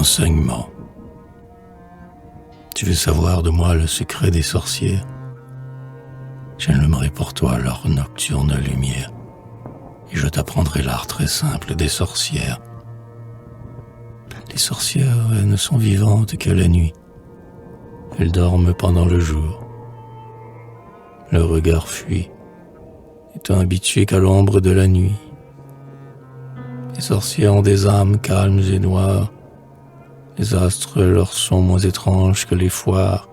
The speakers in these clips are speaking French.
renseignements. Tu veux savoir de moi le secret des sorcières? J'allumerai pour toi leur nocturne lumière, et je t'apprendrai l'art très simple des sorcières. Les sorcières, elles ne sont vivantes que la nuit. Elles dorment pendant le jour. Le regard fuit, étant habitué qu'à l'ombre de la nuit. Les sorcières ont des âmes calmes et noires. Les astres leur sont moins étranges que les foires.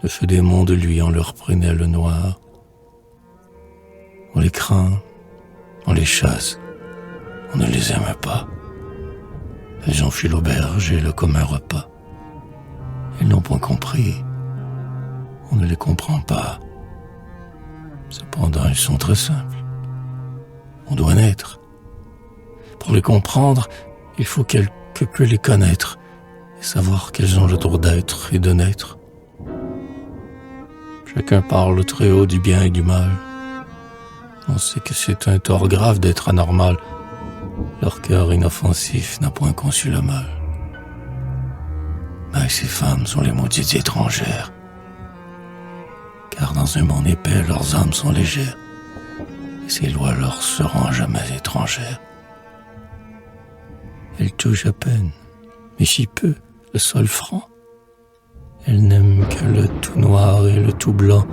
Le feu des mondes, lui, en leur prenait le noir. On les craint, on les chasse, on ne les aime pas. Elles ont fui l'auberge et le commun repas. Elles n'ont point compris, on ne les comprend pas. Cependant, elles sont très simples. On doit naître. Pour les comprendre, il faut quelque peu les connaître et savoir qu'elles ont le droit d'être et de naître. Chacun parle très haut du bien et du mal. On sait que c'est un tort grave d'être anormal. Leur cœur inoffensif n'a point conçu le mal. Mais ces femmes sont les maudites étrangères, car dans un monde épais, leurs âmes sont légères, et ces lois leur seront jamais étrangères. Elles touchent à peine, mais si peu, le sol franc. Elles n'aiment que le tout noir et le tout blanc,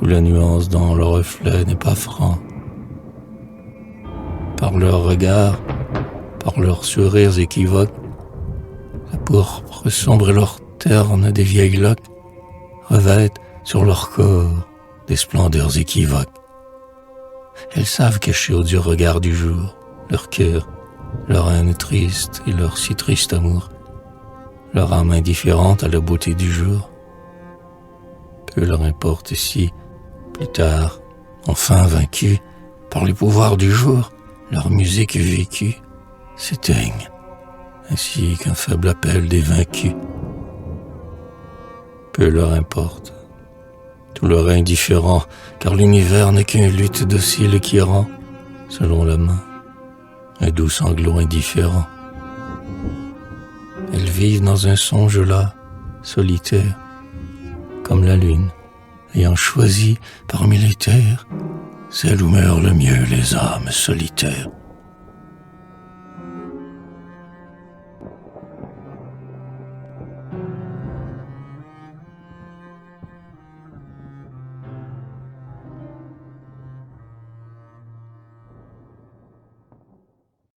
où la nuance dans leur reflet n'est pas franc. Par leurs regards, par leurs sourires équivoques, la pourpre sombre et leur terne des vieilles loques revêtent sur leur corps des splendeurs équivoques. Elles savent cacher au dur regard du jour leur cœur, leur haine triste et leur si triste amour, leur âme indifférente à la beauté du jour. Peu leur importe si, plus tard, enfin vaincus par les pouvoirs du jour, leur musique vécue s'éteigne, ainsi qu'un faible appel des vaincus. Peu leur importe, tout leur est indifférent, car l'univers n'est qu'une lutte docile qui rend, selon la main, un doux sanglot indifférent. Elles vivent dans un songe là, solitaire, comme la lune, ayant choisi parmi les terres celle où meurent le mieux les âmes solitaires.